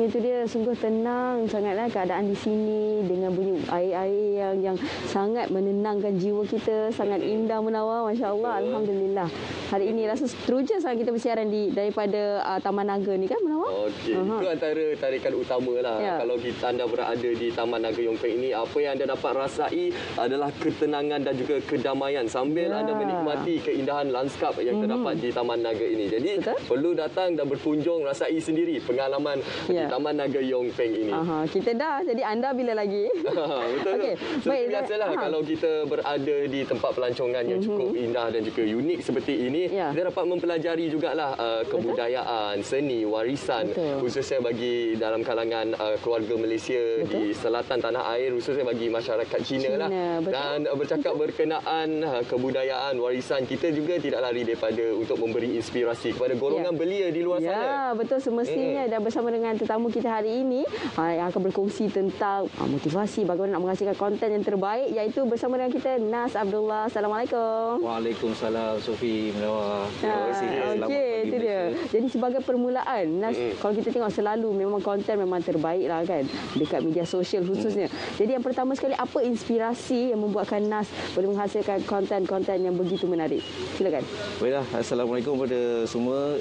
Itu dia, sungguh tenang sangatlah keadaan di sini dengan bunyi air-air yang sangat menenangkan jiwa kita, sangat indah menawar, masya-Allah. Alhamdulillah. Hari ini rasa teruja sangat kita bersiaran daripada Taman Naga ni kan, Menawar? Okey, itu antara tarikan utamalah. Ya. Kalau anda berada di Taman Naga Yong Peng ini, apa yang anda dapat rasai adalah ketenangan dan juga kedamaian sambil anda menikmati keindahan lanskap yang terdapat di Taman Naga ini. Jadi perlu datang dan berkunjung, rasai sendiri pengalaman di Taman Naga Yong Peng ini. Kita dah, jadi anda bila lagi? Betul. Okey, Seperti biasalah kalau kita berada di tempat pelancongan yang cukup indah dan juga unik seperti ini, kita dapat mempelajari jugalah kebudayaan, seni, warisan, khususnya bagi dalam kalangan keluarga Malaysia di selatan tanah air, khususnya bagi masyarakat Cina lah. Dan bercakap berkenaan kebudayaan, warisan, kita juga tidak lari daripada untuk memberi inspirasi kepada golongan belia di luar sana. Ya, betul, semestinya. Dan bersama dengan tetamu kita hari ini yang akan berkongsi tentang motivasi bagaimana nak menghasilkan konten yang terbaik, iaitu bersama dengan kita Nas Abdullah. Assalamualaikum. Waalaikumsalam, Sofi, Menawar. Terima kasih. Okey, itu dia. Jadi sebagai permulaan, Nas, kalau kita tengok selalu memang konten memang terbaik lah kan, dekat media sosial khususnya. Jadi yang pertama sekali, apa inspirasi yang membuatkan Nas boleh menghasilkan konten-konten yang begitu menarik? Silakan. Baiklah, Assalamualaikum kepada semua.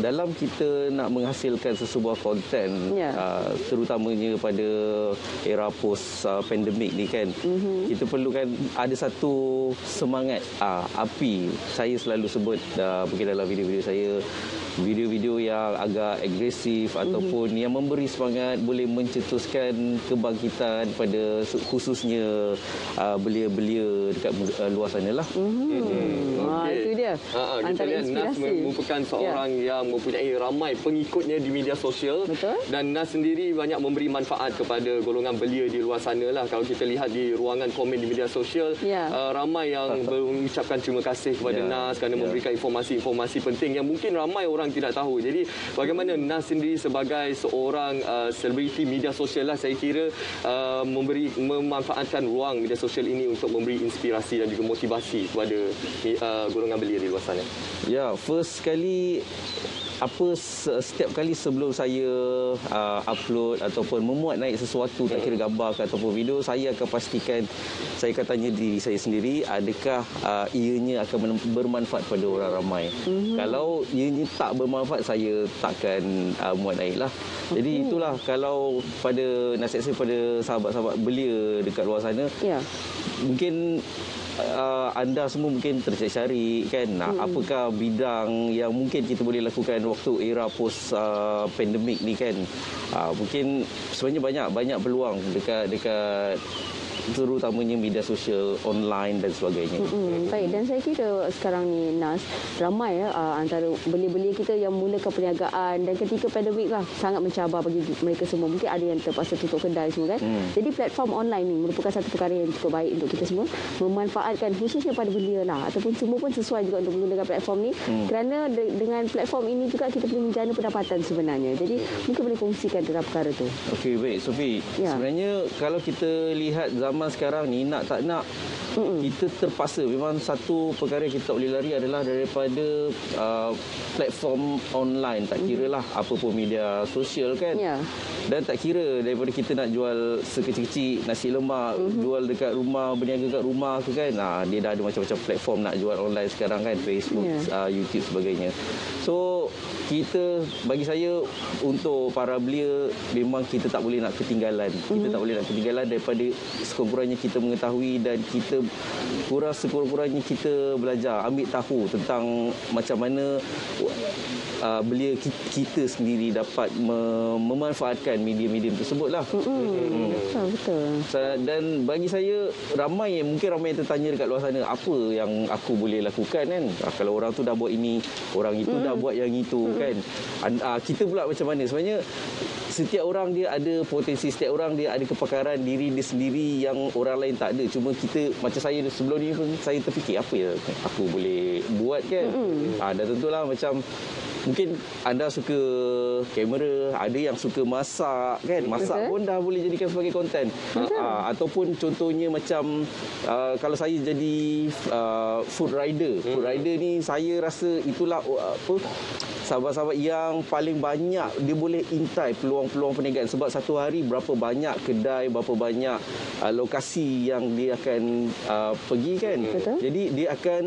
Dalam kita nak menghasilkan sesebuah konten, terutamanya pada era post pandemik ni kan, kita perlukan ada satu semangat api. Saya selalu sebut mungkin dalam video-video saya, video-video yang agak agresif ataupun yang memberi semangat, boleh mencetuskan kebangkitan pada khususnya belia-belia dekat luar sana lah. Itu dia. Kita lihat Nas merupakan seorang yang mempunyai ramai pengikutnya di media sosial. Dan Nas sendiri banyak memberi manfaat kepada golongan belia di luar sana lah. Kalau kita lihat di ruangan komen di media sosial, ramai yang mengucapkan terima kasih kepada Nas kerana memberikan informasi-informasi penting yang mungkin ramai orang tidak tahu. Jadi bagaimana Nas sendiri sebagai seorang selebriti media sosial lah, saya kira memanfaatkan ruang media sosial ini untuk memberi inspirasi dan juga motivasi kepada golongan belia di luar sana. Ya, first sekali, setiap kali sebelum saya upload ataupun memuat naik sesuatu, tak kira gambar ataupun video, saya akan pastikan, saya akan tanya diri saya sendiri, adakah ianya akan bermanfaat pada orang ramai. Kalau ianya tak bermanfaat, saya takkan muat naik lah. Jadi itulah, kalau pada nasihat saya pada sahabat-sahabat belia dekat luar sana, mungkin anda semua mungkin tercari kan, apakah bidang yang mungkin kita boleh lakukan waktu era post pandemik ni kan. Mungkin sebenarnya banyak peluang dekat terutamanya media sosial, online dan sebagainya. Baik, dan saya kira sekarang ni Nas, ramai antara belia-belia kita yang mulakan perniagaan, dan ketika pandemik lah sangat mencabar bagi mereka semua. Mungkin ada yang terpaksa tutup kedai semua kan. Jadi platform online ni merupakan satu perkara yang cukup baik untuk kita semua memanfaatkan, khususnya pada belia lah, ataupun semua pun sesuai juga untuk menggunakan platform ni, kerana dengan platform ini juga kita boleh menjana pendapatan sebenarnya. Jadi mungkin boleh kongsikan tentang perkara tu. Okey, baik Sofi. Sebenarnya kalau kita lihat zaman sekarang ni, nak tak nak, kita terpaksa. Memang satu perkara yang kita tak boleh lari adalah daripada platform online. Tak kira lah apa pun media sosial kan. Dan tak kira daripada kita nak jual sekecil-kecil nasi lemak, jual dekat rumah, berniaga kat rumah ke kan, dia dah ada macam-macam platform nak jual online sekarang kan, Facebook, YouTube sebagainya. So kita, bagi saya, untuk para belia, memang kita tak boleh nak ketinggalan. Kita tak boleh nak ketinggalan daripada sekurang-kurangnya kita mengetahui, dan kita sekurang-kurangnya kita belajar, ambil tahu tentang macam mana belia kita sendiri dapat memanfaatkan media-media tersebut lah. Betul. Dan bagi saya, mungkin ramai yang tertanya dekat luar sana, apa yang aku boleh lakukan kan. Kalau orang tu dah buat ini, orang itu dah buat yang itu kan. Kita pula macam mana? Sebenarnya setiap orang dia ada potensi, setiap orang dia ada kepakaran diri dia sendiri yang orang lain tak ada. Cuma kita, macam saya sebelum ni pun, saya terfikir apa yang aku boleh buat kan. Dan tentulah macam, mungkin anda suka kamera, ada yang suka masak kan. Masak pun dah boleh jadikan sebagai konten. Ataupun contohnya macam kalau saya jadi food rider. Food rider ni saya rasa itulah sahabat-sahabat yang paling banyak dia boleh intai peluang-peluang perniagaan, sebab satu hari berapa banyak kedai, berapa banyak lokasi yang dia akan pergi kan. Betul. Jadi dia akan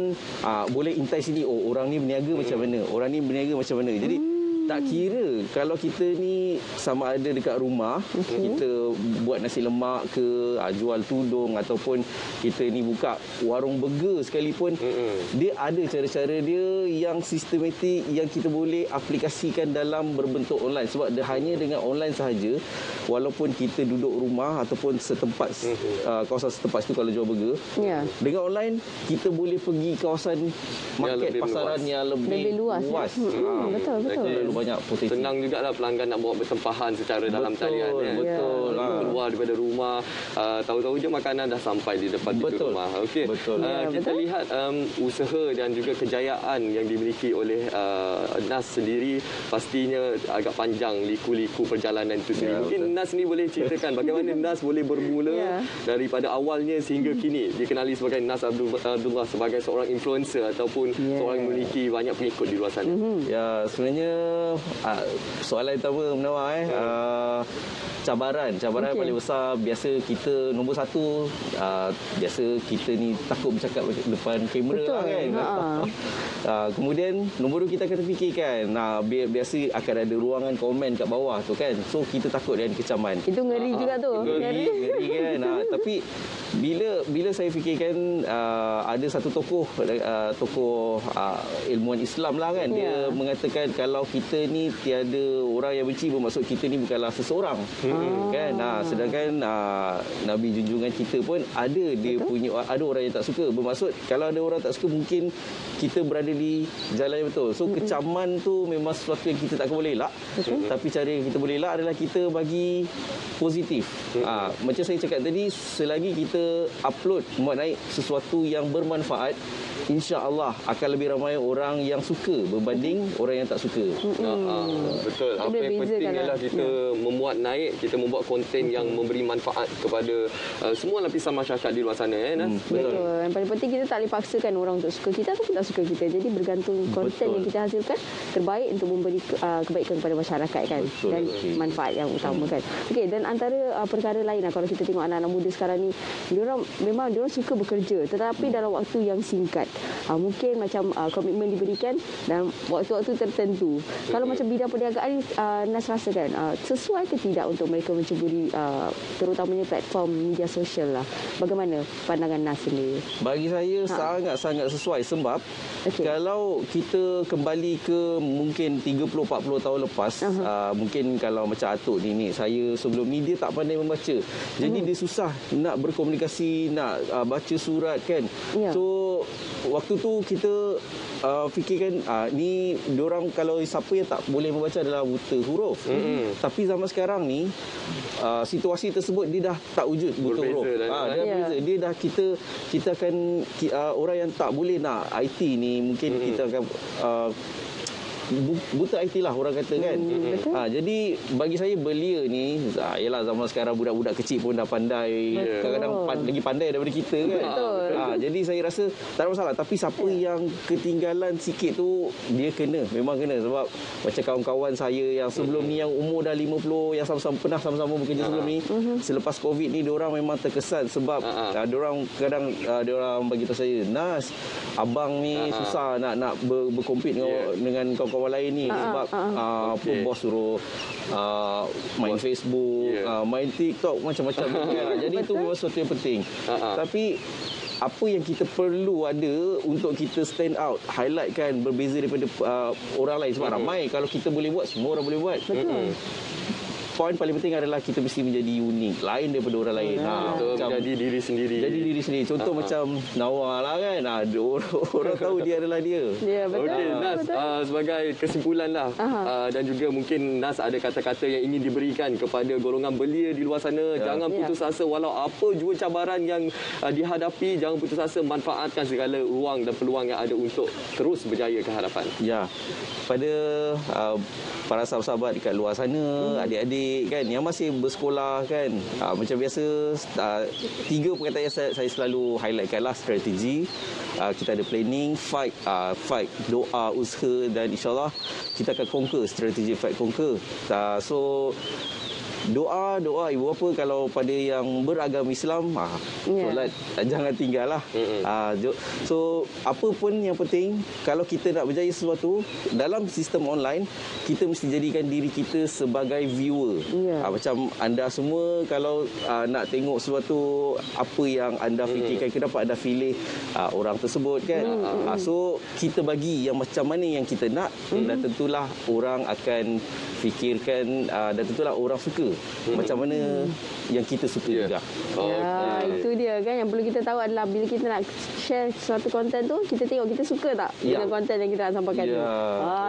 boleh intai sini, oh orang ni berniaga macam mana, orang ni berniaga macam mana. Jadi tak kira kalau kita ni sama ada dekat rumah, kita buat nasi lemak ke, jual tudung, ataupun kita ni buka warung burger sekalipun, dia ada cara-cara dia yang sistematik yang kita boleh aplikasikan dalam berbentuk online. Sebab dia hanya dengan online sahaja, walaupun kita duduk rumah ataupun setempat, kawasan setempat itu kalau jual burger, dengan online kita boleh pergi kawasan market pasaran yang lebih luas. Betul. Banyak potensi. Senang jugalah pelanggan nak bawa bertempahan secara dalam talian. Betul. Keluar daripada rumah, tahu-tahu je makanan dah sampai di depan pintu rumah. Okey. Kita lihat usaha dan juga kejayaan yang dimiliki oleh NAS sendiri pastinya agak panjang liku-liku perjalanan itu sendiri. Mungkin NAS ni boleh ceritakan bagaimana NAS boleh bermula daripada awalnya sehingga kini dikenali sebagai NAS Abdullah sebagai seorang influencer ataupun seorang yang memiliki banyak pengikut di luar sana. Ya, sebenarnya soalan pertama Munawar, cabaran paling besar biasa kita nombor satu, biasa kita ni takut bercakap depan kamera kan. Kemudian nombor dua kita akan terfikirkan biasa akan ada ruangan komen kat bawah tu kan, so kita takut dengan kecaman. Itu ngeri juga tu. Ngeri kan. Tapi bila saya fikirkan ada satu tokoh ilmuwan Islam lah kan, dia mengatakan kalau kita ni tiada orang yang benci, bermaksud kita ni bukanlah seseorang kan. Sedangkan Nabi junjungan kita pun ada dia punya, ada orang yang tak suka, bermaksud kalau ada orang tak suka mungkin kita berada di jalan yang betul. So kecaman tu memang sesuatu yang kita tak boleh elak, tapi cara yang kita boleh elak adalah kita bagi positif. Macam saya cakap tadi, selagi kita upload, muat naik sesuatu yang bermanfaat, insya-Allah akan lebih ramai orang yang suka berbanding orang yang tak suka. Betul. Apa yang penting ialah kita memuat naik, kita membuat konten yang memberi manfaat kepada semua lapisan masyarakat di luar sana. Betul. Yang paling penting kita tak boleh paksakan orang untuk suka kita atau tak suka kita. Jadi bergantung konten yang kita hasilkan terbaik untuk memberi kebaikan kepada masyarakat kan. Dan manfaat yang utama kan. Okey, dan antara perkara lain kalau kita tengok anak-anak muda sekarang ni, memang diorang suka bekerja tetapi dalam waktu yang singkat. Mungkin macam komitmen diberikan dalam waktu-waktu tertentu. Kalau macam bidang perniagaan ni, Nas rasakan sesuai ke tidak untuk mereka menceburi terutamanya platform media sosial lah. Bagaimana pandangan Nas sendiri? Bagi saya sangat-sangat sesuai, sebab kalau kita kembali ke mungkin 30-40 tahun lepas, mungkin kalau macam Atuk ni saya sebelum ni dia tak pandai membaca. Jadi dia susah nak berkomunikasi, nak baca surat kan. So waktu tu kita fikirkan ni diorang kalau siapa yang tak boleh membaca adalah buta huruf. Tapi zaman sekarang ni situasi tersebut dia dah tak wujud buta huruf. Dia berbeza. Dia dah kita akan orang yang tak boleh nak IT ni mungkin kita akan buta IT lah orang kata kan. Jadi bagi saya belia ni, yalah zaman sekarang budak-budak kecil pun dah pandai, kadang-kadang lagi pandai daripada kita kan. Jadi saya rasa tak ada masalah. Tapi siapa yang ketinggalan sikit tu, dia memang kena. Sebab macam kawan-kawan saya yang sebelum ni yang umur dah 50, yang pernah sama-sama bekerja sebelum ni, selepas COVID ni diorang memang terkesan. Sebab diorang kadang diorang bagi tahu saya, Nas, abang ni susah nak berkompet dengan kawan-kawan lain ni. Sebab bos suruh main Facebook, main TikTok, macam-macam. Jadi itu memang sesuatu yang penting. Tapi apa yang kita perlu ada untuk kita stand out, highlight kan, berbeza daripada orang lain. Sebab ramai, kalau kita boleh buat, semua orang boleh buat. Poin paling penting adalah kita mesti menjadi unik, lain daripada orang lain. Jadi diri sendiri. Jadi diri sendiri. Contoh macam Nawar lah kan. Orang tahu dia adalah dia. Ya, betul. Okey, Nas, sebagai kesimpulan lah, dan juga mungkin Nas ada kata-kata yang ingin diberikan kepada golongan belia di luar sana. Jangan putus asa walau apa jua cabaran yang dihadapi. Jangan putus asa, manfaatkan segala ruang dan peluang yang ada untuk terus berjaya ke hadapan. Ya, pada para sahabat-sahabat dekat luar sana, adik-adik adik-adik kan yang masih bersekolah kan, macam biasa 3 perkataan yang saya selalu highlightkan lah. Strategi, kita ada planning, fight, doa, usaha, dan insyaAllah kita akan conquer. Strategi, fight, conquer. So doa ibu bapa kalau pada yang beragama Islam, solat jangan tinggal lah. So apa pun yang penting, kalau kita nak berjaya sesuatu dalam sistem online, kita mesti jadikan diri kita sebagai viewer. Macam anda semua kalau nak tengok sesuatu, apa yang anda fikirkan, kenapa anda pilih orang tersebut kan. So kita bagi yang macam mana yang kita nak, dan tentulah orang akan fikirkan, dan tentulah orang suka macam mana yang kita suka juga. Itu dia kan yang perlu kita tahu adalah bila kita nak share suatu konten tu, kita tengok kita suka tak dengan konten yang kita nak sampaikan tu.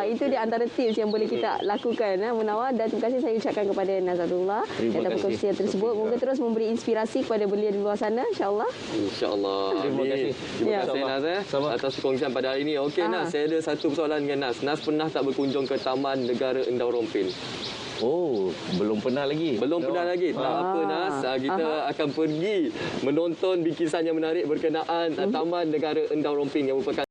Itu dia antara tips yang boleh kita lakukan, Munawar. Dan terima kasih saya ucapkan kepada Nazarullah atas perkongsian tersebut. Moga terus memberi inspirasi kepada belia di luar sana, insya-Allah. Insya-Allah. Terima kasih Naz atas perkongsian pada hari ini. Okey Naz, saya ada satu persoalan dengan Naz. Naz pernah tak berkunjung ke Taman Negara Endau Rompin? Oh, belum pernah lagi. Belum pernah lagi. Tak apa Nas, kita akan pergi menonton bikisan yang menarik berkenaan Taman Negara Endau Rompin yang merupakan